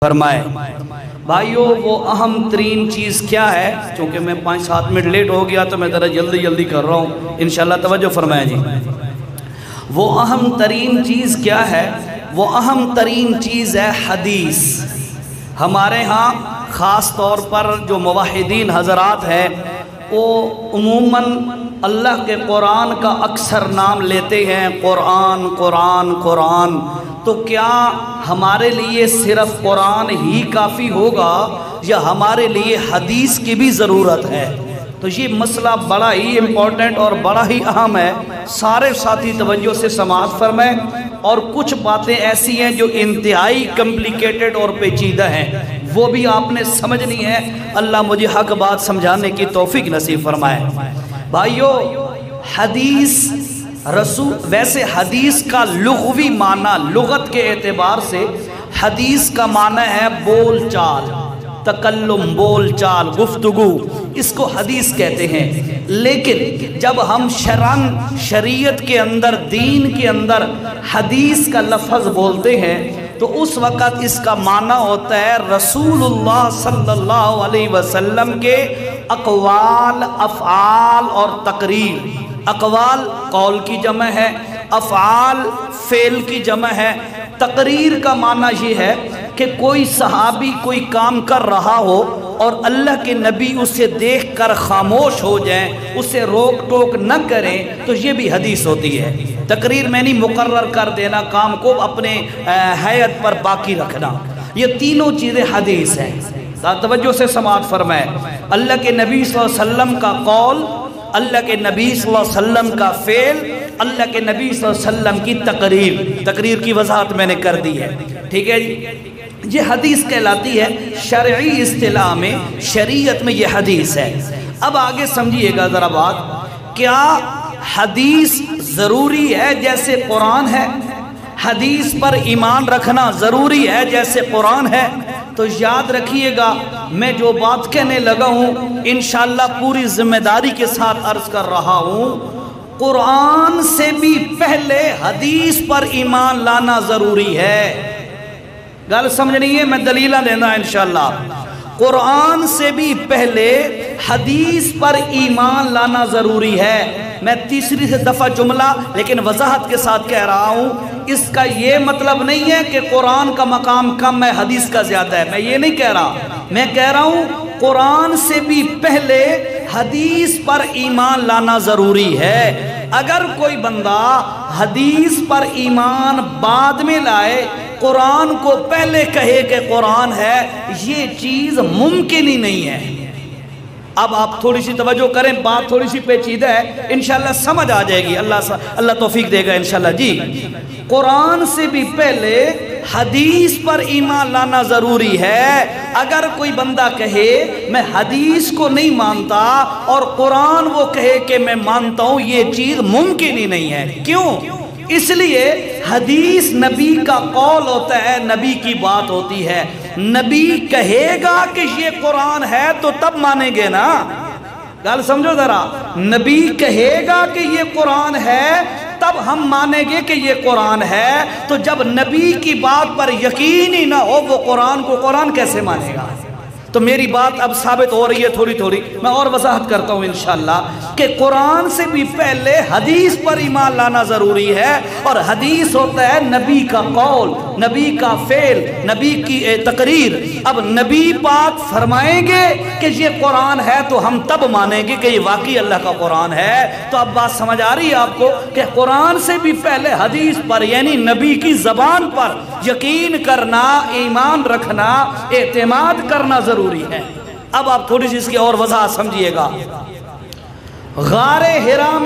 فرمائے بھائیو وہ اہم ترین چیز کیا ہے؟ چونکہ میں 5-7 منٹ لیٹ ہو گیا تو میں ذرا جلدی کر رہا ہوں، انشاءاللہ توجہ فرمائے جی۔ وہ اہم ترین چیز کیا ہے؟ وہ اہم ترین چیز ہے حدیث۔ ہمارے ہاں خاص طور پر جو موحدین حضرات ہیں وہ عموماً اللہ کے قرآن کا اکثر نام لیتے ہیں، قرآن قرآن قرآن۔ تو کیا ہمارے لیے صرف قرآن ہی کافی ہوگا یا ہمارے لیے حدیث کی بھی ضرورت ہے؟ تو یہ مسئلہ بڑا ہی امپورٹنٹ اور بڑا ہی اہم ہے، سارے ساتھی توجہ سے سماعت فرمائیں۔ اور کچھ باتیں ایسی ہیں جو انتہائی کمپلیکیٹڈ اور پیچیدہ ہیں، وہ بھی آپ نے سمجھنی ہے۔ اللہ مجھے حق بات سمجھانے کی توفیق نصیب فرمائے۔ بھائیو حدیث ویسے حدیث کا لغوی معنی، لغت کے اعتبار سے حدیث کا معنی ہے بول چال، تکلم، بول چال، گفتگو، اس کو حدیث کہتے ہیں۔ لیکن جب ہم شریعت کے اندر، دین کے اندر حدیث کا لفظ بولتے ہیں تو اس وقت اس کا معنی ہوتا ہے رسول اللہ صلی اللہ علیہ وسلم کے اقوال، افعال اور تقریر۔ اقوال قول کی جمع ہے، افعال فعل کی جمع ہے۔ تقریر کا معنی یہ ہے کہ کوئی صحابی کوئی کام کر رہا ہو اور اللہ کے نبی اسے دیکھ کر خاموش ہو جائیں، اسے روک ٹوک نہ کریں، تو یہ بھی حدیث ہوتی ہے۔ تقریر میں نہیں، مقرر کر دینا کام کو، اپنے حیت پر باقی رکھنا، یہ تینوں چیزیں حدیث ہیں۔ توجہ سے سماعت فرمائے۔ اللہ کے نبی صلی اللہ علیہ وسلم کا قول، اللہ کے نبی صلی اللہ علیہ وسلم کا فعل، اللہ کے نبی صلی اللہ علیہ وسلم کی تقریر کی وضاحت میں نے کر دی ہے، ٹھیک ہے جی۔ یہ حدیث کہلاتی ہے شرعی اصطلاح میں، شریعت میں یہ حدیث ہے۔ اب آگے سمجھیے گا ذرا بات، کیا حدیث ضروری ہے جیسے قرآن ہے؟ حدیث پر ایمان رکھنا ضروری ہے جیسے قرآن ہے؟ تو یاد رکھیے گا، میں جو بات کہنے لگا ہوں انشاءاللہ پوری ذمہ داری کے ساتھ عرض کر رہا ہوں، قرآن سے بھی پہلے حدیث پر ایمان لانا ضروری ہے۔ گل سمجھنی ہے، میں دلیلہ دینا انشاءاللہ۔ قرآن سے بھی پہلے حدیث پر ایمان لانا ضروری ہے۔ میں تیسری دفعہ جملہ لیکن وضاحت کے ساتھ کہہ رہا ہوں، اس کا یہ مطلب نہیں ہے کہ قرآن کا مقام کم ہے، حدیث کا زیادہ ہے، میں یہ نہیں کہہ رہا۔ میں کہہ رہا ہوں قرآن سے بھی پہلے حدیث پر ایمان لانا ضروری ہے۔ اگر کوئی بندہ حدیث پر ایمان بعد میں لائے، قرآن کو پہلے کہے کہ قرآن ہے، یہ چیز ممکن ہی نہیں ہے۔ اب آپ تھوڑی سی توجہ کریں، بات تھوڑی سی پیچیدہ ہے، انشاءاللہ سمجھ آ جائے گی، اللہ توفیق دے گا انشاءاللہ جی۔ قرآن سے بھی پہلے حدیث پر ایمان لانا ضروری ہے۔ اگر کوئی بندہ کہے میں حدیث کو نہیں مانتا اور قرآن وہ کہے کہ میں مانتا ہوں، یہ چیز ممکن ہی نہیں ہے۔ کیوں؟ اس لیے حدیث نبی کا قول ہوتا ہے، نبی کی بات ہوتی ہے۔ نبی کہے گا کہ یہ قرآن ہے تو تب مانیں گے نا، گل سمجھو ذرا۔ نبی کہے گا کہ یہ قرآن ہے تب ہم مانیں گے کہ یہ قرآن ہے۔ تو جب نبی کی بات پر یقین ہی نہ ہو، وہ قرآن کو قرآن کیسے مانے گا؟ تو میری بات اب ثابت ہو رہی ہے تھوڑی، میں اور وضاحت کرتا ہوں انشاءاللہ کہ قرآن سے بھی پہلے حدیث پر ایمان لانا ضروری ہے۔ اور حدیث ہوتا ہے نبی کا قول، نبی کا فعل، نبی کی تقریر۔ اب نبی پاک فرمائیں گے کہ یہ قرآن ہے تو ہم تب مانیں گے کہ یہ واقعی اللہ کا قرآن ہے۔ تو اب بات سمجھ آ رہی ہے آپ کو کہ قرآن سے بھی پہلے حدیث پر، یعنی نبی کی زبان پر یقین کرنا، ایمان رکھنا، اعتماد کرنا ضروری ہے۔ اب آپ تھوڑی سی اس کی اور وضاحت سمجھیے گا۔ غار ہرا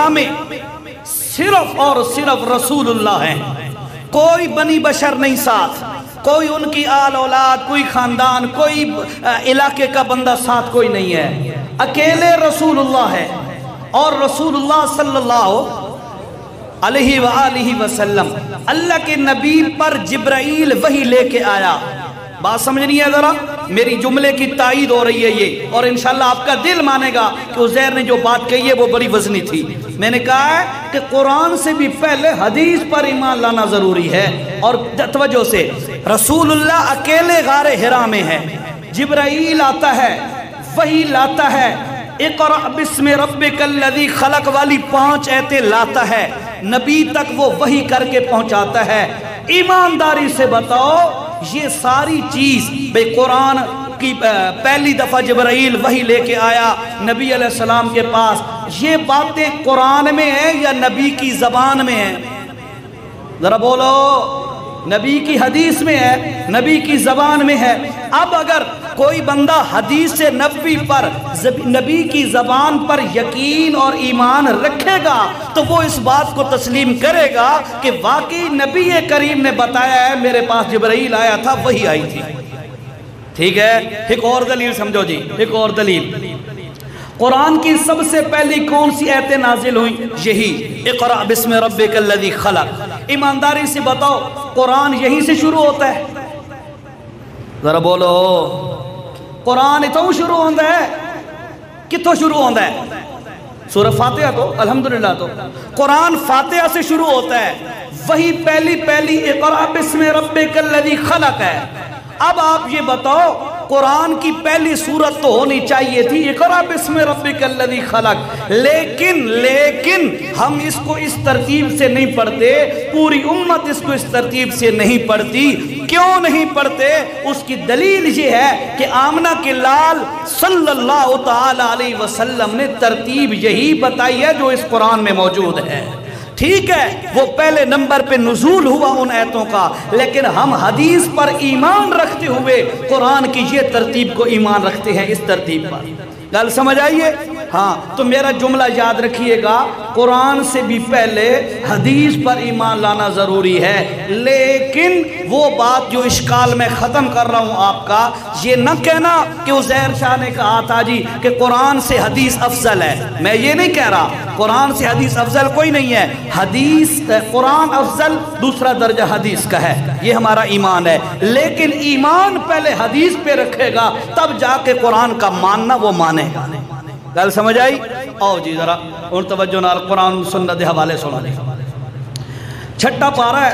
میں صرف اور صرف رسول اللہ ہیں، کوئی بنی بشر نہیں ساتھ، کوئی ان کی آل اولاد، کوئی خاندان، کوئی علاقے کا بندہ ساتھ کوئی نہیں ہے، اکیلے رسول اللہ ہے۔ اور رسول اللہ صلی اللہ علیہ وآلہ وسلم، اللہ کے نبی پر جبرائیل وحی لے کے آیا، بات سمجھ نہیں ہے ذرا؟ میری جملے کی تائید ہو رہی ہے یہ، اور انشاءاللہ آپ کا دل مانے گا کہ عزیر نے جو بات کہی ہے وہ بڑی وزنی تھی۔ میں نے کہا ہے کہ قرآن سے بھی پہلے حدیث پر ایمان لانا ضروری ہے، اور توجہ سے رسول اللہ اکیلے غار حرا میں ہے، جبرائیل آتا ہے، وحی لاتا ہے، اقرأ بسم ربک الذی خلق والی 5 آیتیں لاتا ہے، نبی تک وہ وحی کر کے پہنچاتا ہے۔ ایمانداری سے بتاؤ یہ ساری چیز بے قرآن کی پہلی دفعہ جبرائیل وحی لے کے آیا نبی علیہ السلام کے پاس، یہ باتیں قرآن میں ہیں یا نبی کی زبان میں ہیں؟ ذرا بولو، نبی کی حدیث میں ہے، نبی کی زبان میں ہے۔ اب اگر کوئی بندہ حدیث نبوی پر، نبی کی زبان پر یقین اور ایمان رکھے گا تو وہ اس بات کو تسلیم کرے گا کہ واقعی نبی کریم نے بتایا ہے، میرے پاس جبرائیل آیا تھا، وہی آئی تھی۔ ٹھیک ہے، ایک اور دلیل سمجھو جی، ایک اور دلیل۔ قرآن کی سب سے پہلی کون سی آیتیں نازل ہوئیں؟ یہی اقرأ بسم ربک الذی خلق۔ ایمانداری سے بتاؤ قرآن یہیں سے شروع ہوتا ہے؟ ذرا بولو، قرآن اتوں شروع ہوتا ہے؟ کتوں شروع ہوتا ہے؟ سورہ فاتحہ تو الحمدللہ تو قرآن فاتحہ سے شروع ہوتا ہے، وہی پہلی اقرأ بسم ربک الذی خلق ہے۔ اب آپ یہ بتاؤ قرآن کی پہلی سورت تو ہونی چاہیے تھی اقرأ بسم ربک الذی خلق، لیکن ہم اس کو اس ترتیب سے نہیں پڑھتے، پوری امت اس کو اس ترتیب سے نہیں پڑھتی۔ کیوں نہیں پڑھتے؟ اس کی دلیل یہ ہے کہ آمنہ کے لال صلی اللہ تعالی علیہ وسلم نے ترتیب یہی بتائی ہے جو اس قرآن میں موجود ہے۔ ٹھیک ہے، وہ پہلے نمبر پہ نزول ہوا ان آیتوں کا، لیکن ہم حدیث پر ایمان رکھتے ہوئے قرآن کی یہ ترتیب کو ایمان رکھتے ہیں، اس ترتیب پر۔ گل سمجھ آئیے؟ ہاں، تو میرا جملہ یاد رکھیے گا، قرآن سے بھی پہلے حدیث پر ایمان لانا ضروری ہے، لیکن وہ بات جو اشکال میں ختم کر رہا ہوں آپ کا، یہ نہ کہنا کہ عزیر شاہ نے کہا تھا جی کہ قرآن سے حدیث افضل ہے، میں یہ نہیں کہہ رہا، قرآن سے حدیث افضل کوئی نہیں ہے، حدیث قرآن افضل دوسرا درجہ حدیث کا ہے، یہ ہمارا ایمان ہے، لیکن ایمان پہلے حدیث پہ رکھے گا تب جا کے قرآن کا ماننا وہ مانے گا۔ گل سمجھ آئی؟ آؤ جی ذرا اور توجہ نال قرآن سنت دے حوالے سنا دے۔ چھٹا پارہ ہے،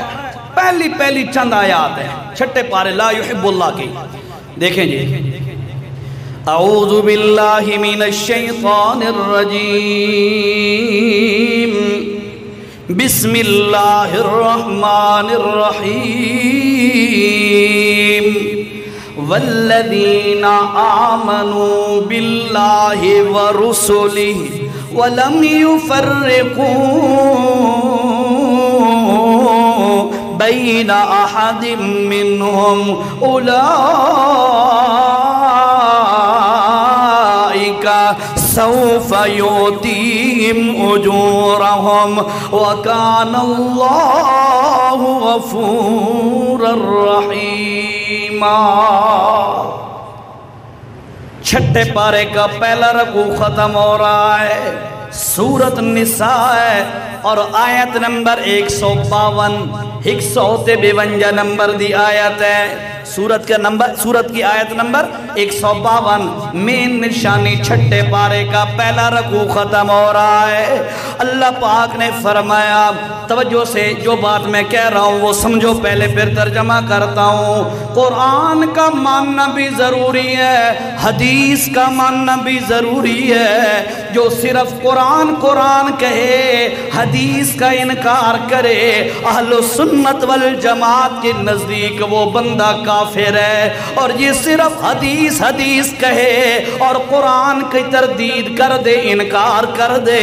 پہلی چند آیات ہے چھٹے پارے لا یحب اللہ کی، دیکھیں جی۔ اعوذ باللہ من الشیطان الرجیم، بسم اللہ الرحمن الرحیم، والذین آمنوا باللہ ورسلہ ولم يفرقوا بین احد منہم اولئک سوف یؤتیہم اجورہم وکان اللہ غفورا رحیما۔ چھٹے پارے کا پہلا رکوع ختم ہو رہا ہے، سورت نساء ہے اور آیت نمبر 152 152 نمبر دی آیت ہے، سورت کی آیت نمبر 152 مین نشانی چھٹے پارے کا پہلا رکوع ختم ہو رہا ہے۔ اللہ پاک نے فرمایا، توجہ سے جو بات میں کہہ رہا ہوں وہ سمجھو، پہلے پھر ترجمہ کرتا ہوں۔ قرآن کا ماننا بھی ضروری ہے، حدیث کا ماننا بھی ضروری ہے۔ جو صرف قرآن کہے، حدیث کا انکار کرے، اہل سنت والجماعت کے نزدیک وہ بندہ کافر ہے، اور یہ صرف حدیث کہے اور قرآن کی تردید کر دے، انکار کر دے،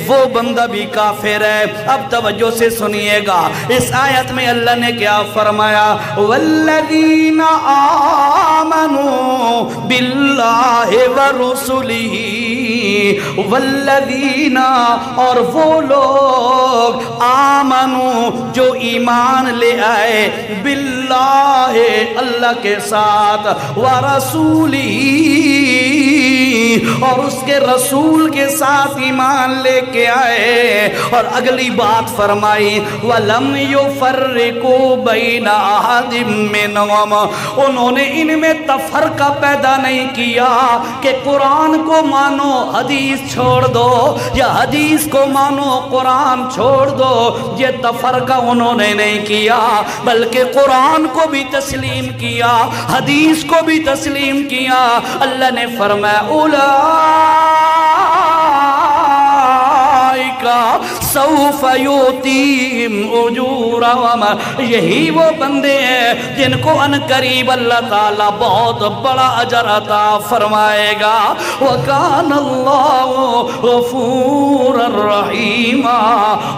وہ بندہ بھی کافر ہے۔ اب توجہ سے سنیے گا، اس آیت میں اللہ نے کیا فرمایا؟ والذین آمنوا باللہ ورسلہ، والذین اور وہ لوگ آمنوا جو ایمان لے آئے، باللہ اللہ کے ساتھ، ورسولہ اور اس کے رسول کے ساتھ ایمان لے کے آئے، اور اگلی بات فرمائی وَلَمْ يُفَرِّقُوا بَيْنَ أَحَدٍ مِّنْهُمْ، انہوں نے ان میں تفرقہ پیدا نہیں کیا کہ قرآن کو مانو حدیث چھوڑ دو، یا حدیث کو مانو قرآن چھوڑ دو، یہ تفرقہ انہوں نے نہیں کیا، بلکہ قرآن کو بھی تسلیم کیا، حدیث کو بھی تسلیم کیا۔ اللہ نے فرمایا سوف یؤتیہم اجورہم، یہی وہ بندے ہیں جن کو ان قریب اللہ تعالیٰ بہت بڑا اجر عطا فرمائے گا۔ وَكَانَ اللَّهُ غَفُورًا رَحِيمًا،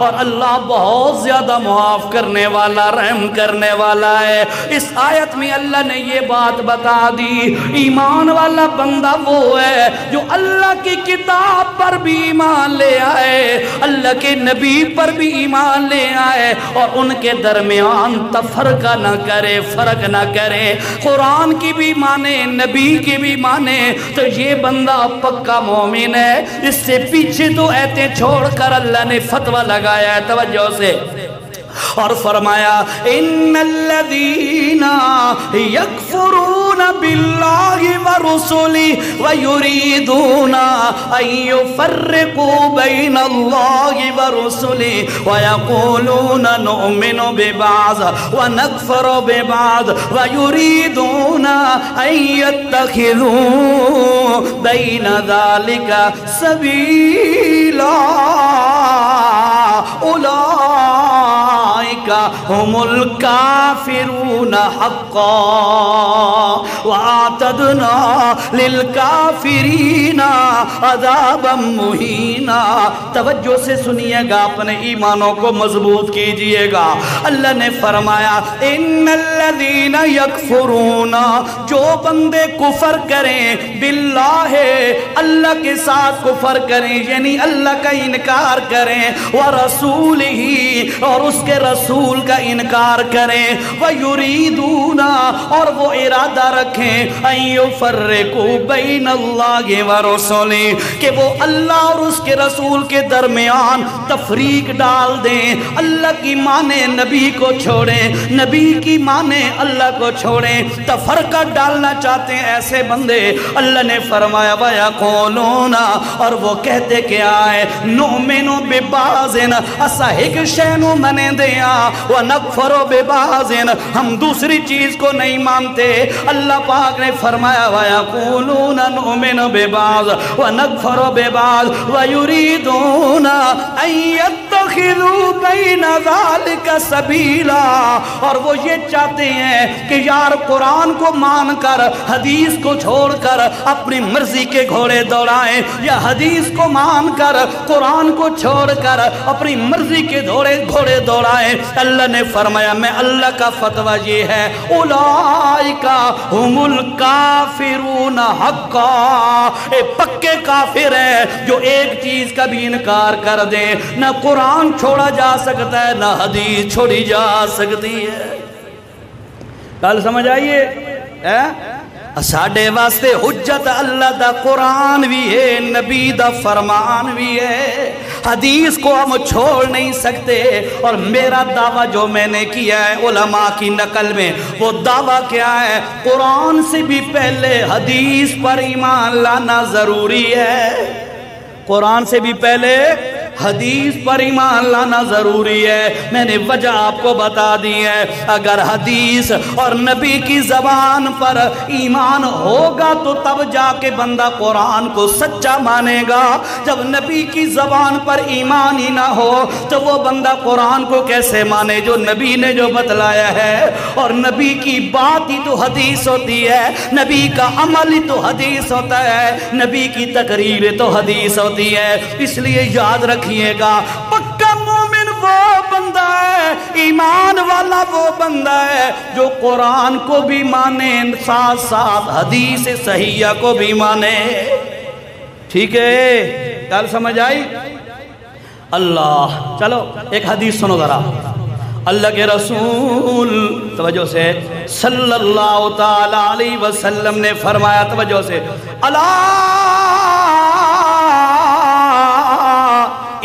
اور اللہ بہت زیادہ معاف کرنے والا، رحم کرنے والا ہے۔ اس آیت میں اللہ نے یہ بات بتا دی، ایمان والا بندہ وہ ہے جو اللہ کی کتاب پر بھی ایمان لے آئے، اللہ کے نبی پر بھی ایمان لے آئے، اور ان کے درمیان تفرقہ نہ کرے، فرق نہ کرے، قرآن کی بھی مانے، نبی کی بھی مانے، تو یہ بندہ پکا مومن ہے۔ اس سے پیچھے تو ایتے چھوڑ کر اللہ نے فتوہ لگایا ہے، توجہ سے، اور فرمایا ان الذین یکفرون باللہ ورسلہ ویریدون ان یفرقوا بین اللہ ورسلہ ویقولون نؤمن ببعض ونکفر ببعض ویریدون ان یتخذوا بین ذالک سبیلا هم الكافرون حقا وَأَعْتَدْنَا لِلْكَافِرِينَ عَذَابًا مُهِينًا۔ توجہ سے سنیے گا، اپنے ایمانوں کو مضبوط کیجئے گا۔ اللہ نے فرمایا ان الذین یکفرون، جو بندے کفر کریں باللہ، اللہ کے ساتھ کفر کریں، یعنی اللہ کا انکار کریں، ورسولہ، اور اس کے رسول کا انکار کریں، وَيُرِيدُونَ، اور وہ ارادہ رکھیں، أَن يُفَرِّقُوا بَيْنَ اللَّهِ وَرُسُلِهِ، کہ وہ اللہ اور اس کے رسول کے درمیان تفریق ڈال دیں، اللہ کی مانے نبی کو چھوڑیں، نبی کی مانے اللہ کو چھوڑیں، تفرقہ ڈالنا چاہتے ہیں ایسے بندے۔ اللہ نے فرمایا وَيَقُولُونَ، اور وہ کہتے کیا ہے، نُؤْمِنُ بِبَعْضٍ، اسا ایک شینو منے دیا، وَنَكْفَرُ بِبَعْضٍ، ہم دوسری چیز کو نہیں مانتے۔ اللہ پاک نے فرمایا وَيَقُولُونَ نُؤْمِنُ بِبَعْضٍ وَنَكْفَرُ بِبَعْضٍ وَيُرِيدُونَ أَن يَتَّخِذُوا بَيْنَ ذَلِكَ سَبِيلًا، اور وہ یہ چاہتے ہیں کہ یار قرآن کو مان کر حدیث کو چھوڑ کر اپنی مرضی کے گھوڑے دوڑائیں، یا حدیث کو مان کر قرآن کو چھوڑ کر اپنی مرضی کے گھوڑے دوڑائیں۔ اللہ نے فرمایا میں اللہ کا فتویٰ یہ ہے، اولئک ہم الکافرون حقا، اے پکے کافر ہیں جو ایک چیز کا بھی انکار کر دیں، نہ قرآن چھوڑا جا سکتا ہے نہ حدیث چھوڑی جا سکتی ہے۔ کل سمجھ آئیے، ساڑھے واسطے حجت اللہ دا قرآن بھی ہے، نبی دا فرمان بھی ہے، حدیث کو ہم چھوڑ نہیں سکتے۔ اور میرا دعویٰ جو میں نے کیا ہے علماء کی نقل میں، وہ دعویٰ کیا ہے، قرآن سے بھی پہلے حدیث پر ایمان لانا ضروری ہے، قرآن سے بھی پہلے حدیث پر ایمان لانا ضروری ہے۔ میں نے وجہ آپ کو بتا دی ہے، اگر حدیث اور نبی کی زبان پر ایمان ہوگا تو تب جا کے بندہ قرآن کو سچا مانے گا۔ جب نبی کی زبان پر ایمان ہی نہ ہو تو وہ بندہ قرآن کو کیسے مانے جو نبی نے جو بتلایا ہے؟ اور نبی کی بات ہی تو حدیث ہوتی ہے، نبی کا عمل ہی تو حدیث ہوتا ہے، نبی کی تقریر تو حدیث ہوتی ہے۔ اس لیے یاد رکھیے گا، پکا مومن وہ بندہ ہے، ایمان والا وہ بندہ ہے جو قرآن کو بھی مانے، ساتھ ساتھ حدیث صحیحہ کو بھی مانے۔ ٹھیک ہے، کل سمجھ آئی؟ اللہ، چلو ایک حدیث سنو ذرا، اللہ کے رسول توجہ سے صلی اللہ تعالی علیہ وسلم نے فرمایا، توجہ سے، اللہ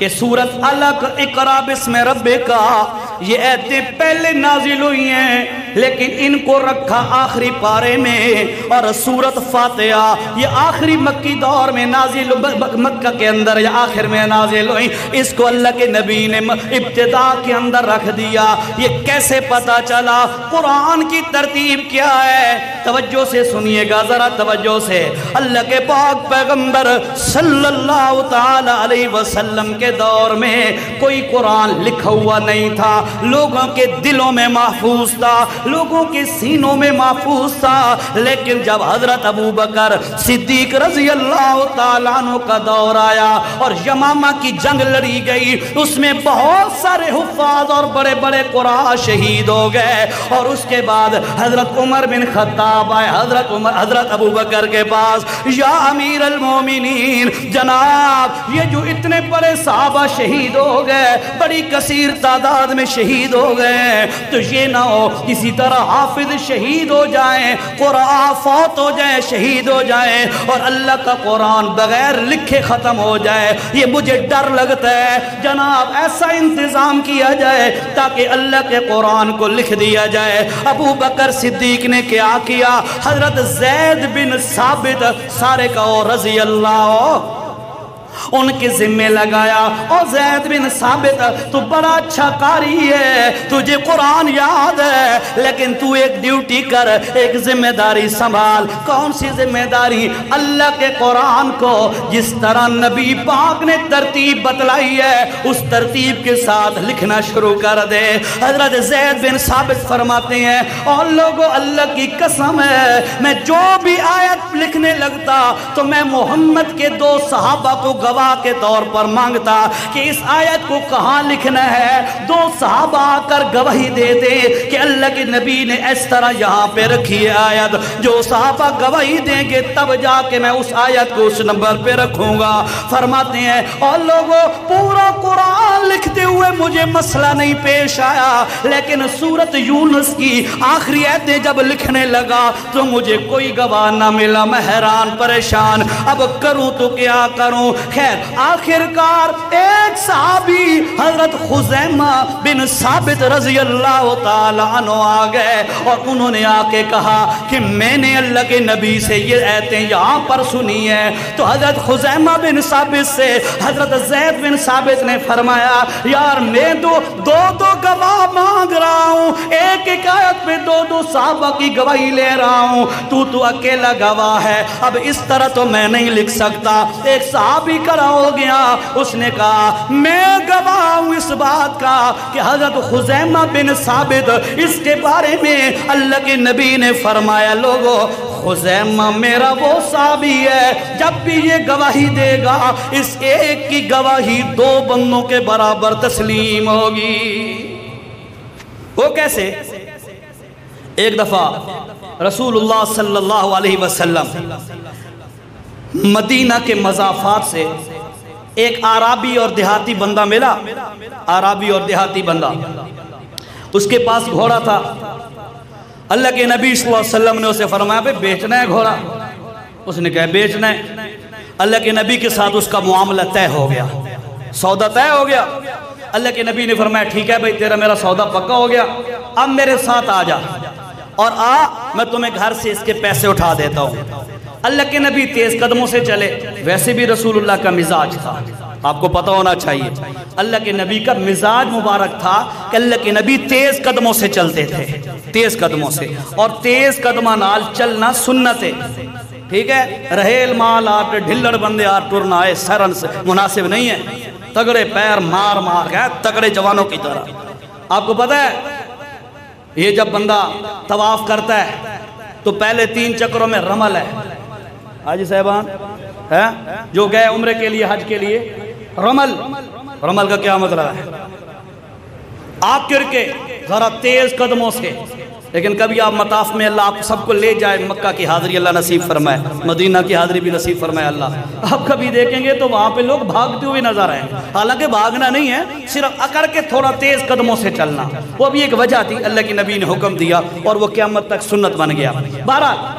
کہ سورت الق اقرا بسم ربک یہ آیتیں پہلے نازل ہوئی ہیں لیکن ان کو رکھا آخری پارے میں، اور سورت فاتحہ یہ آخری مکی دور میں نازل، مکہ کے اندر یا آخر میں نازل ہوئی، اس کو اللہ کے نبی نے ابتدا کے اندر رکھ دیا۔ یہ کیسے پتا چلا؟ قرآن کی ترتیب کیا ہے؟ توجہ سے سنیے گا ذرا، توجہ سے۔ اللہ کے پاک پیغمبر صلی اللہ تعالی علیہ وسلم کے دور میں کوئی قرآن لکھا ہوا نہیں تھا، لوگوں کے دلوں میں محفوظ تھا، لوگوں کے سینوں میں محفوظ تھا، لیکن جب حضرت ابو بکر صدیق رضی اللہ تعالیٰ عنہ کا دور آیا اور یمامہ کی جنگ لڑی گئی، اس میں بہت سارے حفاظ اور بڑے بڑے قراء شہید ہو گئے، اور اس کے بعد حضرت عمر بن خطاب آئے حضرت ابو بکر کے پاس، یا امیر المومنین، جناب یہ جو اتنے بڑے صحابہ شہید ہو گئے، بڑی کثیر تعداد میں شہید ہو گئے، تو یہ نہ ہو کسی طرح حافظ شہید ہو جائیں، قراء فوت ہو جائیں، شہید ہو جائیں، اور اللہ کا قرآن بغیر لکھے ختم ہو جائے، یہ مجھے ڈر لگتا ہے۔ جناب ایسا انتظام کیا جائے تاکہ اللہ کے قرآن کو لکھ دیا جائے۔ ابو بکر صدیق نے کیا کیا؟ حضرت زید بن ثابت سارے کا رضی اللہ ان کے ذمہ لگایا، اور زید بن ثابت تو بڑا اچھا قاری ہے، تجھے قرآن یاد ہے، لیکن تو ایک ڈیوٹی کر، ایک ذمہ داری سنبھال۔ کون سی ذمہ داری؟ اللہ کے قرآن کو جس طرح نبی پاک نے ترتیب بتلائی ہے اس ترتیب کے ساتھ لکھنا شروع کر دے۔ حضرت زید بن ثابت فرماتے ہیں، اور لوگوں اللہ کی قسم ہے میں جو بھی آیت لکھنے لگتا تو میں محمد کے دو صحابہ کو گواہ کے طور پر مانگتا کہ اس آیت کو کہاں لکھنا ہے، دو صحابہ آ کر گواہی دے دے کہ اللہ کے نبی نے اس طرح یہاں پہ رکھی ہے آیت، جو صحابہ گواہی دیں گے تب جا کے میں اس آیت کو اس نمبر پہ رکھوں گا۔ فرماتے ہیں، اور لوگوں پورا قرآن لکھتے ہوئے مجھے مسئلہ نہیں پیش آیا، لیکن سورت یونس کی آخری آیتیں جب لکھنے لگا تو مجھے کوئی گواہ نہ ملا، میں حیران پریشان، اب کروں تو کیا کروں؟ خیر آخر کار ایک صحابی حضرت خزیمہ بن ثابت رضی اللہ تعالیٰ عنہ آ گئے، اور انہوں نے آ کے کہا کہ میں نے اللہ کے نبی سے یہ آیتیں یہاں پر سنی ہیں۔ تو حضرت خزیمہ بن ثابت سے حضرت زید بن ثابت نے فرمایا، یار میں دو گواہ مانگ رہا ہوں، ایک ایک آیت پہ دو صحابہ کی گواہی لے رہا ہوں، تو اکیلا گواہ ہے، اب اس طرح تو میں نہیں لکھ سکتا۔ ایک صحابی کھڑا ہو گیا، اس نے کہا میں گواہ ہوں اس بات کا کہ حضرت خزیمہ بن ثابت اس کے بارے میں اللہ کے نبی نے فرمایا، لوگو خزیمہ میرا وہ صحابی ہے جب بھی یہ گواہی دے گا اس ایک کی گواہی دو بندوں کے برابر تسلیم ہوگی۔ وہ کیسے؟ ایک دفعہ رسول اللہ صلی اللہ علیہ وسلم مدینہ کے مضافات سے ایک عربی اور دیہاتی بندہ ملا، عربی اور دیہاتی بندہ، اس کے پاس گھوڑا تھا۔ اللہ کے نبی صلی اللہ علیہ وسلم نے اسے فرمایا بھئی بیچنا ہے گھوڑا؟ اس نے کہا بیچنا ہے۔ اللہ کے نبی کے ساتھ اس کا معاملہ طے ہو گیا، سودا طے ہو گیا۔ اللہ کے نبی نے فرمایا ٹھیک ہے بھئی تیرا میرا سودا پکا ہو گیا، اب میرے ساتھ آ جا اور میں تمہیں گھر سے اس کے پیسے اٹھا دیتا ہوں۔ اللہ کے نبی تیز قدموں سے چلے، ویسے بھی رسول اللہ کا مزاج تھا، آپ کو پتہ ہونا چاہیے، اللہ کے نبی کا مزاج مبارک تھا کہ اللہ کے نبی تیز قدموں سے چلتے تھے، تیز قدموں سے، اور تیز قدمہ نال چلنا سنت ہے، ٹھیک ہے؟ رہیل مال آٹ ڈھلڑ بندے آٹ ٹرنا ہے سرن سے مناسب نہیں ہے، تگڑے پیر مار گئے تگڑے جوانوں کی طرح۔ آپ کو پتہ ہے یہ جب بندہ طواف کرتا ہے تو پہلے 3 چکروں میں رمل ہے، حاجی صاحبان جو گئے عمرے کے لیے حج کے لیے، رمل کا کیا مطلب ہے؟ آگ کر کے ذرا تیز قدموں سے، لیکن کبھی آپ مطاف میں اللہ آپ سب کو لے جائے، مکہ کی حاضری اللہ نصیب فرمائے، مدینہ کی حاضری بھی نصیب فرمائے اللہ، آپ کبھی دیکھیں گے تو وہاں پہ لوگ بھاگتے ہوئے نظر آئیں، حالانکہ بھاگنا نہیں ہے، صرف اکڑ کے تھوڑا تیز قدموں سے چلنا، وہ بھی ایک وجہ تھی، اللہ کی نبی نے حکم دیا اور وہ قیامت تک سنت بن گیا۔ بہرحال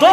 2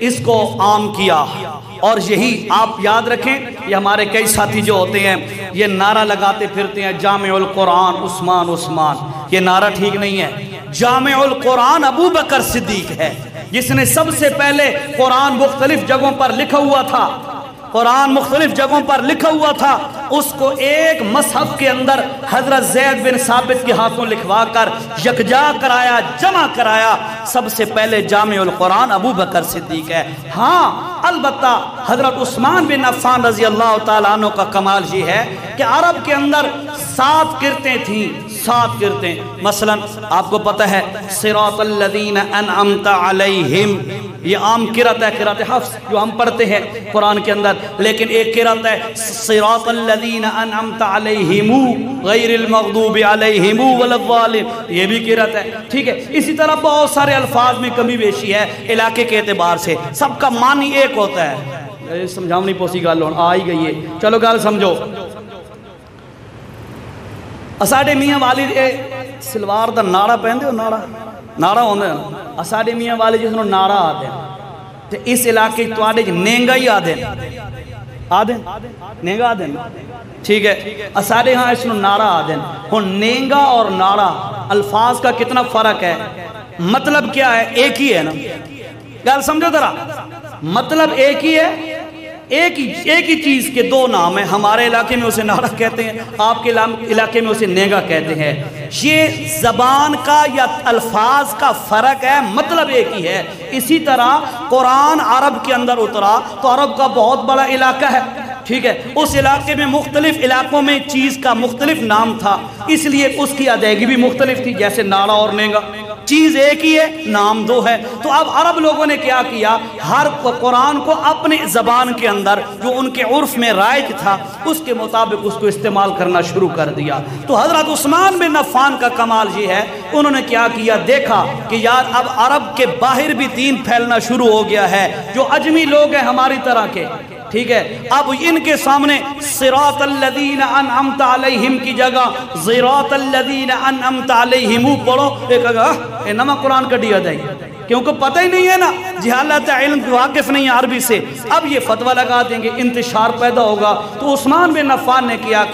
اس کو عام کیا، اور یہی آپ یاد رکھیں، یہ ہمارے کئی ساتھی جو ہوتے ہیں یہ نعرہ لگاتے پھرتے ہیں جامع القرآن عثمان عثمان، یہ نعرہ ٹھیک نہیں ہے۔ جامع القرآن ابو بکر صدیق ہے، جس نے سب سے پہلے قرآن مختلف جگہوں پر لکھا ہوا تھا، قرآن مختلف جگہوں پر لکھا ہوا تھا، اس کو ایک مصحف کے اندر حضرت زید بن ثابت کے ہاتھوں لکھوا کر یکجا کرایا، جمع کرایا۔ سب سے پہلے جامع القرآن ابو بکر صدیق ہے۔ ہاں البتہ حضرت عثمان بن عفان رضی اللہ تعالیٰ عنہ کا کمال یہ ہے کہ عرب کے اندر 7 قرتیں تھیں، 7 قرتیں۔ مثلا آپ کو پتہ ہے صراط الذین انعمت علیہم، یہ عام قرات ہے، قرات حفظ جو ہم پڑھتے ہیں قرآن کے اندر، لیکن ایک قرات ہے صراط الذین انعمت علیہم غیر المغضوب علیہم ولا الضالین، یہ بھی قرات ہے، ٹھیک ہے۔ اسی طرح بہت سارے الفاظ میں کمی بیشی ہے علاقے کے اعتبار سے، سب کا معنی ایک ہوتا ہے۔ سمجھاؤ نہیں پوسی گل آ ہی گئی ہے، چلو گل سمجھو۔ اساڈے میاں والد سلوار دا نعرہ پہندے ہو، نعرہ ہوندے ہیں، اساڈے میاں والد جس نو نعرہ آدھے تے اس علاقے تواڈے نینگا ہی آدھے نینگا آدھے، ٹھیک ہے۔ اساڈے ہاں اس نو نعرہ آدھے۔ ہن نینگا اور نعرہ الفاظ کا کتنا فرق ہے، مطلب کیا ہے، ایک ہی ہے نا، گل سمجھو ذرا، مطلب ایک ہی ہے، ایک ہی چیز کے 2 نام ہیں، ہمارے علاقے میں اسے نعرہ کہتے ہیں، آپ کے علاقے میں اسے نیگا کہتے ہیں۔ یہ زبان کا یا الفاظ کا فرق ہے، مطلب ایک ہی ہے۔ اسی طرح قرآن عرب کے اندر اترا تو عرب کا بہت بڑا علاقہ ہے، ٹھیک ہے، اس علاقے میں مختلف علاقوں میں چیز کا مختلف نام تھا، اس لیے اس کی ادائیگی بھی مختلف تھی، جیسے نعرہ اور نیگا، چیز ایک ہی ہے، نام 2 ہے۔ تو اب عرب لوگوں نے کیا کیا، ہر قرآن کو اپنے زبان کے اندر جو ان کے عرف میں رائج تھا اس کے مطابق اس کو استعمال کرنا شروع کر دیا۔ تو حضرت عثمان بن عفان کا کمال یہ ہے، انہوں نے کیا کیا، دیکھا کہ یار اب عرب کے باہر بھی دین پھیلنا شروع ہو گیا ہے، جو اجمی لوگ ہیں ہماری طرح کے، ٹھیک ہے، اب ان کے سامنے صراط الذین انعمت علیہم کی جگہ صراط الذین انعمت علیہم پڑھو، ایک اے نما قرآن کا دیا جائے، کیونکہ پتہ ہی نہیں ہے نا، جہالت علم واقف نہیں ہے عربی سے، اب یہ فتوہ لگا دیں گے، انتشار پیدا ہوگا۔ تو عثمان بن عفان نے کیا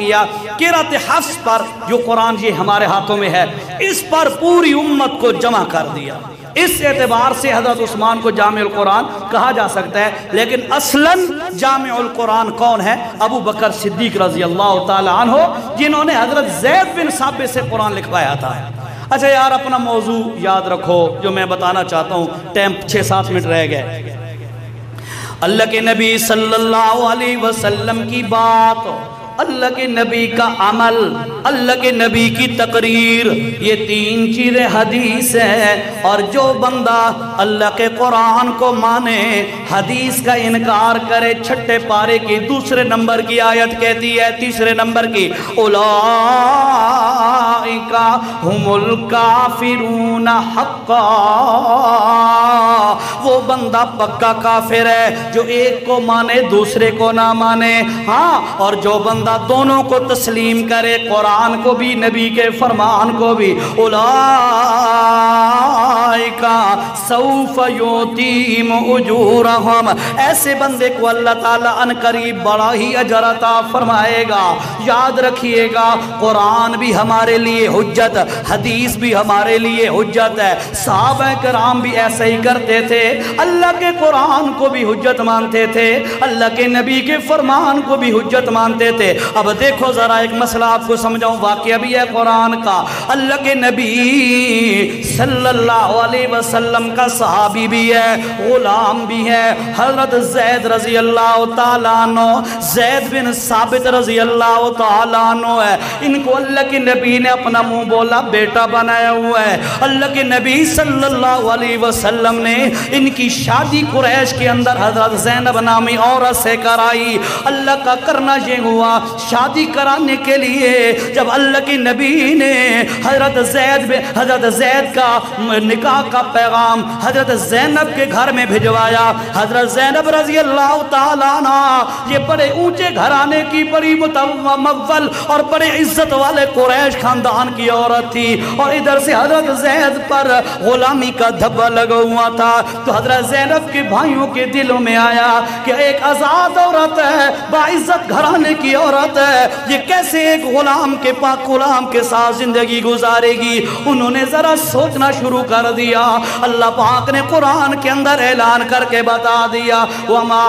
قرات حفظ پر جو قرآن یہ ہمارے ہاتھوں میں ہے، اس پر پوری امت کو جمع کر دیا۔ اس اعتبار سے حضرت عثمان کو جامع القرآن کہا جا سکتا ہے، لیکن اصلاً جامع القرآن کون ہے؟ ابو بکر صدیق رضی اللہ تعالی عنہ، جنہوں نے حضرت زید بن ثابت سے قرآن لکھوایا تھا۔ اچھا یار اپنا موضوع یاد رکھو جو میں بتانا چاہتا ہوں، ٹائم 6-7 منٹ رہ گئے۔ اللہ کے نبی صلی اللہ علیہ وسلم کی بات، اللہ کے نبی کا عمل، اللہ کے نبی کی تقریر، یہ 3 چیزیں حدیث ہے۔ اور جو بندہ اللہ کے قرآن کو مانے، حدیث کا انکار کرے، چھٹے پارے کی 2 نمبر کی آیت کہتی ہے، 3 نمبر کی اولئک ھم الکافرون حقا، وہ بندہ پکا کافر ہے جو ایک کو مانے دوسرے کو نہ مانے۔ ہاں، اور جو بندہ دونوں کو تسلیم کرے، قرآن کو بھی نبی کے فرمان کو بھی، اولئک سوف یؤتیہم اجورہم، ایسے بندے کو اللہ تعالیٰ ان قریب بڑا ہی اجر عطا فرمائے گا۔ یاد رکھیے گا، قرآن بھی ہمارے لیے حجت، حدیث بھی ہمارے لیے حجت ہے۔ صحابہ کرام بھی ایسا ہی کرتے تھے، اللہ کے قرآن کو بھی حجت مانتے تھے، اللہ کے نبی کے فرمان کو بھی حجت مانتے تھے۔ اب دیکھو ذرا ایک مسئلہ آپ کو سمجھاؤں، واقعہ بھی ہے قرآن کا۔ اللہ کے نبی صلی اللہ علیہ وسلم کا صحابی بھی ہے، غلام بھی ہے، حضرت زید رضی اللہ تعالیٰ عنہ، زید بن ثابت رضی اللہ تعالیٰ عنہ ہے۔ ان کو اللہ کے نبی نے اپنا منہ بولا بیٹا بنایا ہوا ہے۔ اللہ کے نبی صلی اللہ علیہ وسلم نے ان کی شادی قریش کے اندر حضرت زینب نامی عورت سے کرائی۔ اللہ کا کرنا یہ ہوا، شادی کرانے کے لیے جب اللہ کے نبی نے حضرت زید کا نکاح کا پیغام حضرت زینب کے گھر میں بھجوایا. حضرت زینب رضی اللہ تعالیٰ عنہ یہ بڑے اونچے گھرانے کی بڑی مول اور بڑے عزت والے قریش خاندان کی عورت تھی, اور ادھر سے حضرت زید پر غلامی کا دھبا لگا ہوا تھا. تو حضرت زینب کے بھائیوں کے دلوں میں آیا کہ ایک آزاد عورت ہے, باعزت گھرانے کی عورت ہے, یہ کیسے ایک غلام کے پاک غلام کے ساتھ زندگی گزارے گی. انہوں نے ذرا سوچنا شروع کر دیا. اللہ پاک نے قرآن کے اندر اعلان کر کے بتا دیا وَمَا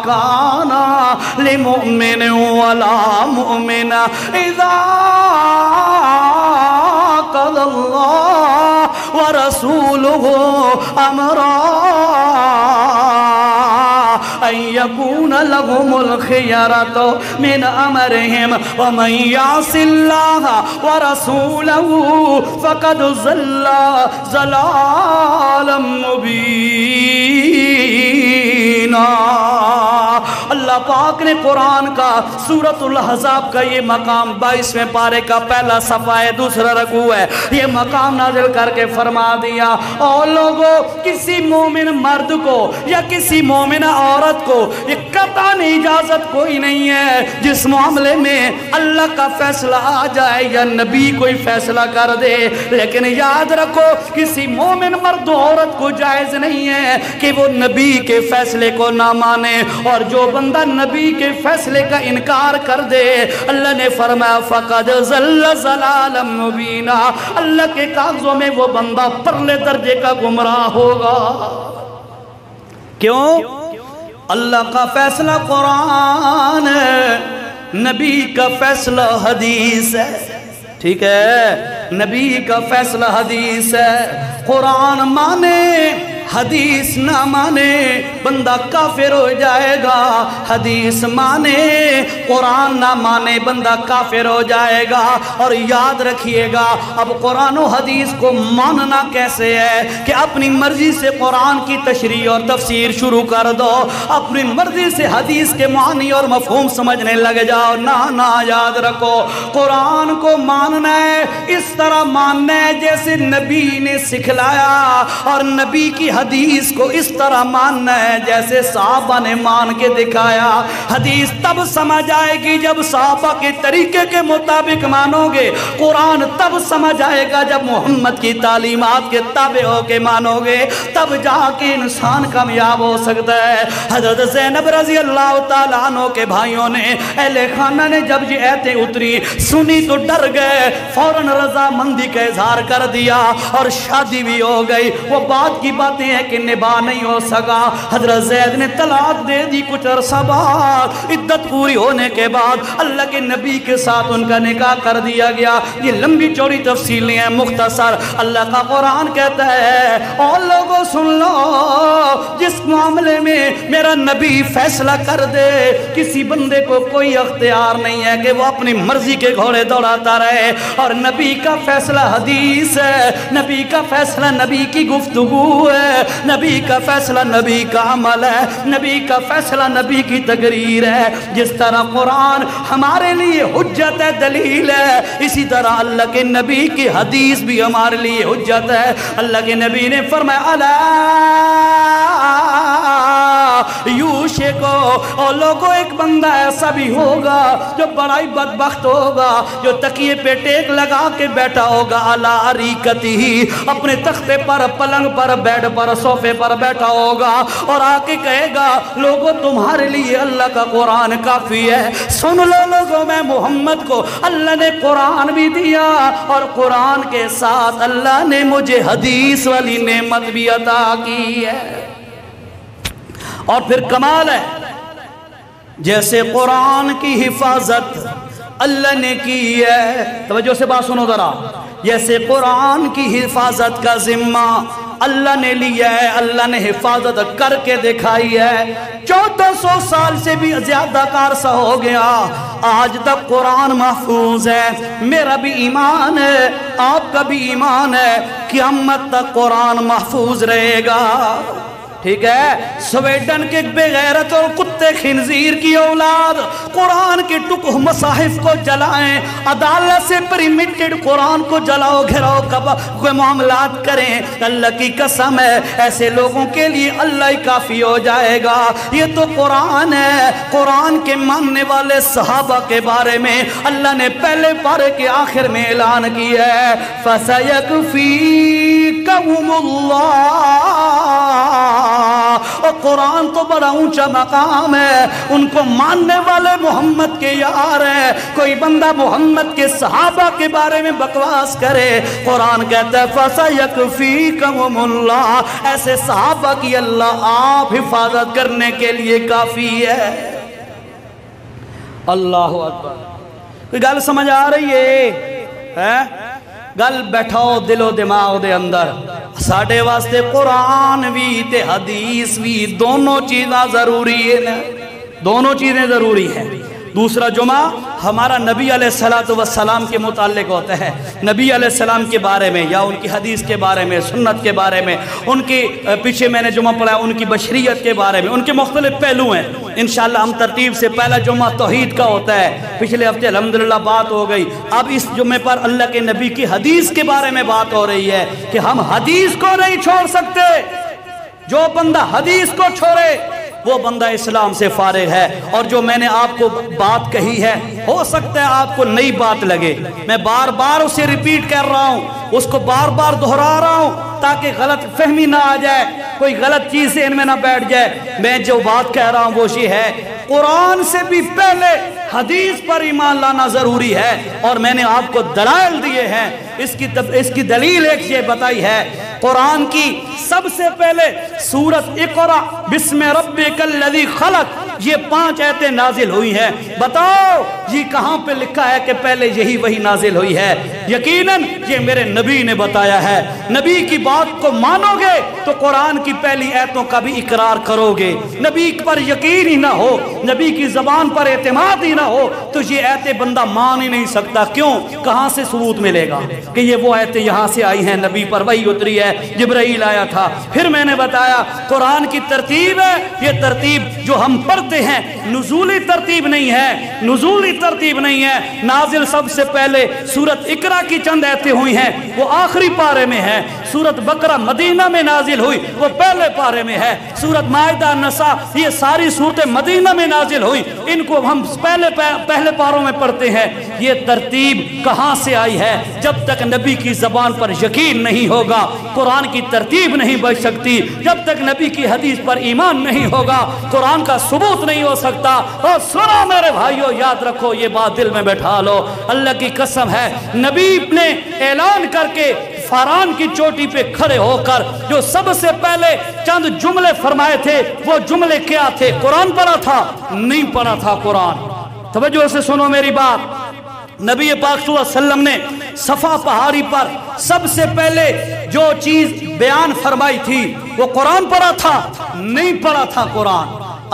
كَانَ لِمُؤْمِنٍ وَلَا مُؤْمِنَةٍ إِذَا قَضَى اللَّهُ وَرَسُولُهُ أَمْرًا أن يكون لهم الخيرة من أمرهم ومن يعص الله ورسوله فقد ضل ضلالا مبينا. اللہ پاک نے قرآن کا سورۃ الاحزاب کا یہ مقام 22ویں پارے کا پہلا صفحہ ہے, دوسرا رکوع ہے, یہ مقام نازل کر کے فرما دیا اور لوگوں کسی مومن مرد کو یا کسی مومنہ عورت کو یہ قطعاً اجازت کوئی نہیں ہے جس معاملے میں اللہ کا فیصلہ آ جائے یا نبی کوئی فیصلہ کر دے, لیکن یاد رکھو کسی مومن مرد و عورت کو جائز نہیں ہے کہ وہ نبی کے فیصلے کو نہ مانے, اور جو بندہ نبی کے فیصلے کا انکار کر دے اللہ نے فرمایا فقد ضل ضلالا مبینا, اللہ کے کاغذوں میں وہ بندہ پرلے درجے کا گمراہ ہوگا. کیوں؟ اللہ کا فیصلہ قرآن ہے, نبی کا فیصلہ حدیث ہے. ٹھیک ہے, نبی کا فیصلہ حدیث ہے. قرآن مانے حدیث نہ مانے بندہ کافر ہو جائے گا, حدیث مانے قرآن نہ مانے بندہ کافر ہو جائے گا. اور یاد رکھیے گا اب قرآن و حدیث کو ماننا کیسے ہے کہ اپنی مرضی سے قرآن کی تشریح اور تفسیر شروع کر دو, اپنی مرضی سے حدیث کے معنی اور مفہوم سمجھنے لگ جاؤ. نہ یاد رکھو قرآن کو ماننا ہے اس طرح ماننا ہے جیسے نبی نے سکھلایا, اور نبی کی حدیث کو اس طرح ماننا ہے جیسے صحابہ نے مان کے دکھایا. حدیث تب سمجھ آئے گی جب صحابہ کے طریقے کے مطابق مانو گے, قرآن تب سمجھ آئے گا جب محمد کی تعلیمات کے تابع ہو کے مانو گے, تب جا کے انسان کامیاب ہو سکتا ہے. حضرت زینب رضی اللہ تعالیٰ عنہ کے بھائیوں نے, اہل خانہ نے جب یہ آیتیں اتری سنی تو ڈر گئے, فوراً رضامندی کا اظہار کر دیا اور شادی بھی ہو گئی. وہ بات کی باتیں ہیں کہ نباہ نہیں ہو سکا. حضرت زید نے طلاق دے دی کچھ عرصہ بعد, عدت پوری ہونے کے بعد اللہ کے نبی کے ساتھ ان کا نکاح کر دیا گیا. یہ لمبی چوڑی تفصیلیں ہیں, مختصر اللہ کا قرآن کہتا ہے اور لوگوں سن لو جس معاملے میں میرا نبی فیصلہ کر دے کسی بندے کو کوئی اختیار نہیں ہے کہ وہ اپنی مرضی کے گھوڑے دوڑاتا رہے, اور نبی کا فیصلہ حدیث ہے, نبی کا فیصلہ نبی کی گفتگو ہے, نبی کا فیصلہ نبی کا عمل ہے, نبی کا فیصلہ نبی کی تقریر ہے. جس طرح قرآن ہمارے لیے حجت ہے, دلیل ہے, اسی طرح اللہ کے نبی کی حدیث بھی ہمارے لیے حجت ہے. اللہ کے نبی نے فرمایا الا یوشکو, اور لوگوں ایک بندہ ایسا بھی ہوگا جو بڑا ہی بدبخت ہوگا, جو تکیے پہ ٹیک لگا کے بیٹھا ہوگا علی اریکتہ, اپنے تختے پر, پلنگ پر, بیڈ پر, صوفے پر بیٹھا ہوگا اور آ کے کہے گا لوگوں تمہارے لیے اللہ کا قرآن کافی ہے. سن لو لوگوں میں محمد کو اللہ نے قرآن بھی دیا اور قرآن کے ساتھ اللہ نے مجھے حدیث والی نعمت بھی عطا کی ہے. اور پھر کمال ہے جیسے قرآن کی حفاظت اللہ نے کی ہے, توجہ سے بات سنو ذرا, جیسے قرآن کی حفاظت کا ذمہ اللہ نے لیا ہے, اللہ نے حفاظت کر کے دکھائی ہے. 1400 سال سے بھی زیادہ کا عرصہ ہو گیا, آج تک قرآن محفوظ ہے. میرا بھی ایمان ہے, آپ کا بھی ایمان ہے, قیامت تک قرآن محفوظ رہے گا. ٹھیک ہے، سویڈن کے بغیرت اور کتے خنزیر کی اولاد قرآن کے ٹکڑے مصاحف کو جلائیں، عدالت سے پریمیٹڈ قرآن کو جلاؤ گھراؤ کوئی معاملات کریں، اللہ کی قسم ہے ایسے لوگوں کے لیے اللہ ہی کافی ہو جائے گا۔ یہ تو قرآن ہے، قرآن کے ماننے والے صحابہ کے بارے میں اللہ نے پہلے پارے کے آخر میں اعلان کیا ہے، فَسَيَكْفِيكَهُمُ اللَّهُ۔ اور قرآن تو بڑا اونچا مقام ہے، ان کو ماننے والے محمد کے یار ہیں۔ کوئی بندہ محمد کے صحابہ کے بارے میں بکواس کرے، قرآن کہتا ہے فَسَيَكْفِيكَهُمُ اللَّهُ، ایسے صحابہ کی اللہ آپ حفاظت کرنے کے لیے کافی ہے۔ اللہ اکبر، کوئی گل سمجھ آ رہی ہے؟ گل بیٹھاؤ دل و دماغ دے اندر، ساڑھے واسطے قرآن بھی تے حدیث بھی دونوں چیزاں ضروری ہیں، دونوں چیزیں ضروری ہیں۔ دوسرا جمعہ ہمارا نبی علیہ السلام کے متعلق ہوتا ہے، نبی علیہ السلام کے بارے میں یا ان کی حدیث کے بارے میں، سنت کے بارے میں، ان کی پیچھے میں نے جمعہ پڑھا ان کی بشریت کے بارے میں، ان کے مختلف پہلو ہیں۔ انشاءاللہ ہم ترتیب سے پہلا جمعہ توحید کا ہوتا ہے، پچھلے ہفتے الحمدللہ بات ہو گئی، اب اس جمعے پر اللہ کے نبی کی حدیث کے بارے میں بات ہو رہی ہے کہ ہم حدیث کو نہیں چھوڑ سکتے۔ جو بندہ حدیث کو چھوڑے وہ بندہ اسلام سے فارغ ہے۔ اور جو میں نے آپ کو بات کہی ہے، ہو سکتا ہے آپ کو نئی بات لگے، میں بار بار اسے ریپیٹ کر رہا ہوں، اس کو بار بار دہرا رہا ہوں تاکہ غلط فہمی نہ آ جائے، کوئی غلط چیز سے ان میں نہ بیٹھ جائے۔ میں جو بات کہہ رہا ہوں وہ یہ ہے، قرآن سے بھی پہلے حدیث پر ایمان لانا ضروری ہے، اور میں نے آپ کو دلائل دیے ہیں۔ اس کی دلیل ایک یہ بتائی ہے، قرآن کی سب سے پہلے سورت اقرا بسم ربک الذی خلق، یہ 5 آیتیں نازل ہوئی ہیں۔ بتاؤ یہ کہاں پہ لکھا ہے کہ پہلے یہی وہی نازل ہوئی ہے؟ یقیناً یہ میرے نبی نے بتایا ہے۔ نبی کی بات کو مانو گے تو قرآن کی پہلی آیتوں کا بھی اقرار کرو گے۔ نبی پر یقین ہی نہ ہو، نبی کی زبان پر اعتماد ہی نہ ہو تو یہ آیتیں بندہ مان ہی نہیں سکتا۔ کیوں؟ کہاں سے ثبوت ملے گا کہ یہ وہ آیتیں یہاں سے آئی ہیں؟ نبی پر وحی اتری ہے، جبرائیل آیا تھا۔ پھر میں نے بتایا قرآن کی ترتیب ہے، یہ ترتیب جو ہم پڑھتے ہیں نزولی ترتیب نہیں ہے، نزولی ترتیب نہیں ہے۔ نازل سب سے پہلے سورت اقرا کی چند آیتیں ہوئی ہیں، وہ آخری پارے میں ہے۔ سورت بقرہ مدینہ میں نازل ہوئی، وہ پہلے پارے میں ہے۔ سورت مائدہ نساء، یہ ساری صورتیں مدینہ میں نازل ہوئی، ان کو ہم پہلے پاروں میں پڑھتے ہیں۔ یہ ترتیب کہاں سے آئی ہے؟ جب تک نبی کی زبان پر یقین نہیں ہوگا قرآن کی ترتیب نہیں بچ سکتی، جب تک نبی کی حدیث پر ایمان نہیں ہوگا قرآن کا ثبوت نہیں ہو سکتا۔ اور سنو میرے بھائیو، یاد رکھو، یہ بات دل میں بیٹھا لو، اللہ کی قسم ہے نبی نے اعلان کر کے فاران کی چوٹی پہ کھڑے ہو کر جو سب سے پہلے چند جملے فرمائے تھے، وہ جملے کیا تھے؟ قرآن پڑھا تھا؟ نہیں پڑھا تھا قرآن۔ توجہ سے سنو میری بات، نبی پاک صلی اللہ علیہ وسلم نے صفا پہاڑی پر سب سے پہلے جو چیز بیان فرمائی تھی وہ قرآن پڑھا تھا؟ نہیں پڑھا تھا قرآن۔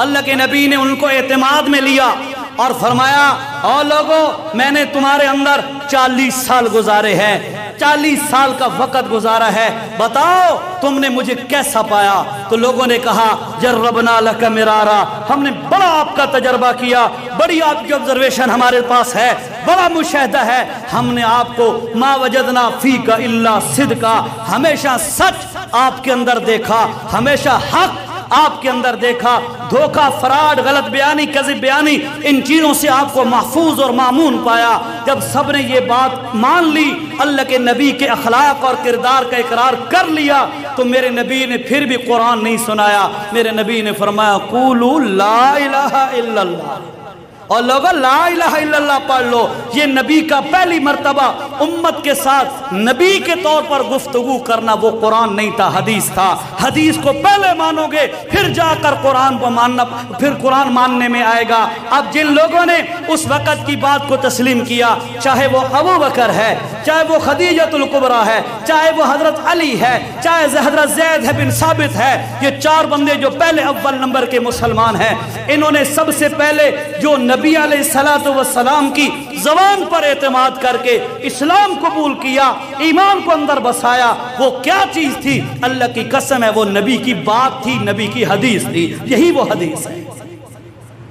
اللہ کے نبی نے ان کو اعتماد میں لیا اور فرمایا، او لوگو میں نے تمہارے اندر 40 سال گزارے ہیں، 40 سال کا وقت گزارا ہے، بتاؤ تم نے مجھے کیسا پایا؟ تو لوگوں نے کہا جربنا لک مرارا، ہم نے بڑا آپ کا تجربہ کیا، بڑی آپ کی آبزرویشن ہمارے پاس ہے، بڑا مشاہدہ ہے، ہم نے آپ کو ما وجدنا فیک الا صدقا، ہمیشہ سچ آپ کے اندر دیکھا، ہمیشہ حق آپ کے اندر دیکھا، دھوکہ، فراڈ، غلط بیانی، کذب بیانی، ان چیزوں سے آپ کو محفوظ اور مامون پایا۔ جب سب نے یہ بات مان لی، اللہ کے نبی کے اخلاق اور کردار کا اقرار کر لیا، تو میرے نبی نے پھر بھی قرآن نہیں سنایا۔ میرے نبی نے فرمایا قولوا لا الہ الا اللہ، اور لوگوں لا الہ الا اللہ پڑھ لو۔ یہ نبی کا پہلی مرتبہ امت کے ساتھ نبی کے طور پر گفتگو کرنا، وہ قرآن نہیں تھا، حدیث تھا۔ حدیث کو پہلے مانو گے پھر جا کر قرآن کو ماننا، پھر قرآن ماننے میں آئے گا۔ اب جن لوگوں نے اس وقت کی بات کو تسلیم کیا، چاہے وہ ابو بکر ہے، چاہے وہ خدیجۃ الکبریٰ ہے، چاہے وہ حضرت علی ہے، چاہے حضرت زید بن ثابت ہے، یہ 4 بندے جو پہلے اول نمبر کے مسلمان ہیں، انہوں نے سب سے پہلے جو نبی علیہ السلام کی زبان پر اعتماد کر کے اسلام قبول کیا، ایمان کو اندر بسایا، وہ کیا چیز تھی؟ اللہ کی قسم ہے وہ نبی کی بات تھی، نبی کی حدیث تھی، یہی وہ حدیث ہے۔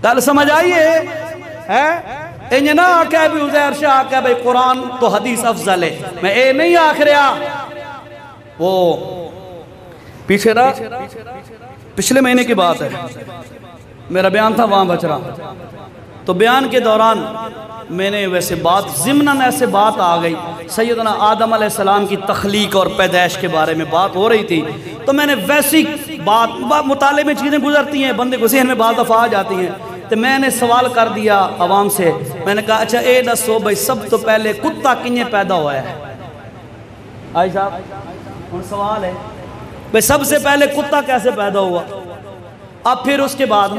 گل سمجھ آئیے ہے؟ انجھے نہ آکے بھی عزیر شاہ آکے بھئی قرآن تو حدیث افضل ہے، میں اے نہیں آکھ رہا۔ وہ پیچھے رہا، پچھلے مہینے کی بات ہے، میرا بیان تھا وہاں بچ رہا، تو بیان کے دوران میں نے ویسے بات ضمناً ایسے بات آ گئی، سیدنا آدم علیہ السلام کی تخلیق اور پیدائش کے بارے میں بات ہو رہی تھی، تو میں نے ویسی بات مطالعے میں چیزیں گزرتی ہیں، بندے کو ذہن میں بعض دفعہ آ جاتی ہیں، تو میں نے سوال کر دیا عوام سے، میں نے کہا اچھا اے دسو بھئی سب تو پہلے کتا کنہیں پیدا ہوا ہے؟ آئی صاحب سوال ہے بھئی سب سے پہلے کتا کیسے پیدا ہوا؟ اب پھر اس کے بعد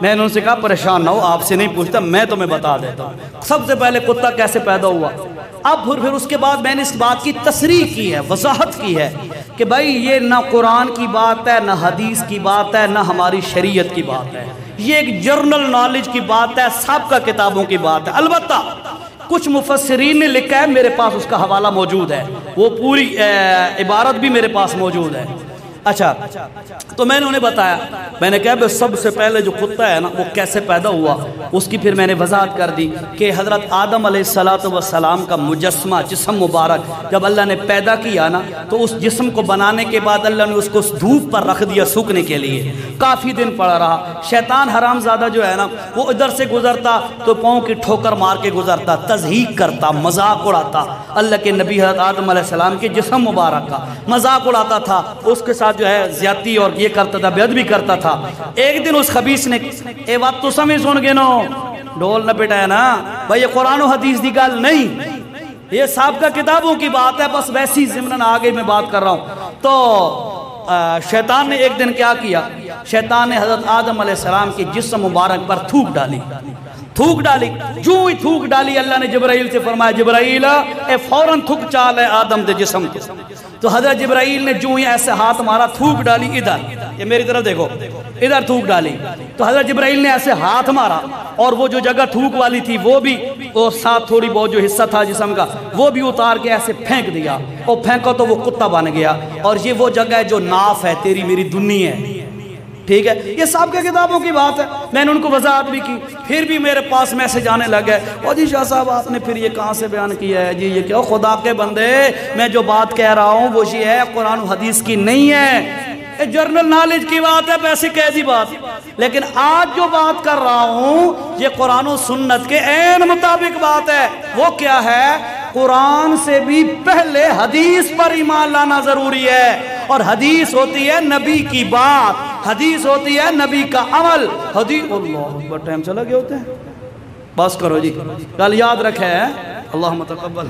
میں نے ان سے کہا پریشان نہ ہو، آپ سے نہیں پوچھتا، میں تمہیں بتا دیتا ہوں سب سے پہلے کتا کیسے پیدا ہوا۔ اب پھر اس کے بعد میں نے اس بات کی تصریح کی ہے، وضاحت کی ہے کہ بھائی یہ نہ قرآن کی بات ہے، نہ حدیث کی بات ہے، نہ ہماری شریعت کی بات ہے، یہ ایک جرنل نالج کی بات ہے، سابقہ کتابوں کی بات ہے۔ البتہ کچھ مفسرین نے لکھا ہے، میرے پاس اس کا حوالہ موجود ہے، وہ پوری عبارت بھی میرے پاس موجود ہے۔ اچھا تو میں نے انہیں بتایا، میں نے کہا بھئی سب سے پہلے جو کتا ہے نا وہ کیسے پیدا ہوا، اس کی پھر میں نے وضاحت کر دی کہ حضرت آدم علیہ السلام کا مجسمہ جسم مبارک جب اللہ نے پیدا کیا نا تو اس جسم کو بنانے کے بعد اللہ نے اس کو دھوپ پر رکھ دیا سوکھنے کے لیے، کافی دن پڑا رہا۔ شیطان حرام زادہ جو ہے نا وہ ادھر سے گزرتا تو پاؤں کی ٹھوکر مار کے گزرتا، تضحیق کرتا، مذاق اڑاتا، اللہ کے نبی حضرت آدم علیہ السلام کے جسم مبارک کا مذاق اڑاتا تھا، اس کے ساتھ جو ہے زیادتی اور یہ کرتا تھا، بے بھی کرتا تھا۔ ایک دن اس خبیث نے اے بات تو سمجھ سن گے نو ڈول نہ پٹایا نا بھائی، یہ قرآن و حدیث دی گل نہیں، یہ سابقہ کتابوں کی بات ہے، بس ویسی ضمناً آگے میں بات کر رہا ہوں۔ تو شیطان نے ایک دن کیا کیا، شیطان نے حضرت آدم علیہ السلام کی جسم مبارک پر تھوک ڈالی، جو ہی تھوک ڈالی اللہ نے جبرائیل سے فرمایا جبرائیل اے فوراً تھوک چال ہے آدم دے جسم کے۔ تو حضرت جبرائیل نے جو ہی ایسے ہاتھ مارا، تھوک ڈالی ادھر، یہ میری طرف دیکھو، ادھر تھوک ڈالی، تو حضرت جبرائیل نے ایسے ہاتھ مارا اور وہ جو جگہ تھوک والی تھی وہ بھی، وہ ساتھ تھوڑی بہت جو حصہ تھا جسم کا وہ بھی اتار کے ایسے پھینک دیا، اور پھینکا تو وہ کتا بن گیا، اور یہ وہ جگہ ہے جو ناف ہے تیری میری دنی ہے، ٹھیک ہے۔ یہ سابقہ کتابوں کی بات ہے، میں نے ان کو وضاحت بھی کی، پھر بھی میرے پاس میسج آنے لگے، او جی شاہ صاحب آپ نے پھر یہ کہاں سے بیان کیا ہے جی، یہ کیا خدا کے بندے، میں جو بات کہہ رہا ہوں وہ یہ ہے قرآن و حدیث کی نہیں ہے، یہ جرنل نالج کی بات ہے، ویسے کہہ دی بات، لیکن آج جو بات کر رہا ہوں یہ قرآن و سنت کے عین مطابق بات ہے۔ وہ کیا ہے؟ قرآن سے بھی پہلے حدیث پر ایمان لانا ضروری ہے، اور حدیث ہوتی ہے نبی کی بات، حدیث ہوتی ہے نبی کا عمل۔ حدیث اللہ بہت ٹائم چلا گیا ہوتے ہیں، بس کرو جی، کل یاد رکھے اللہم تقبل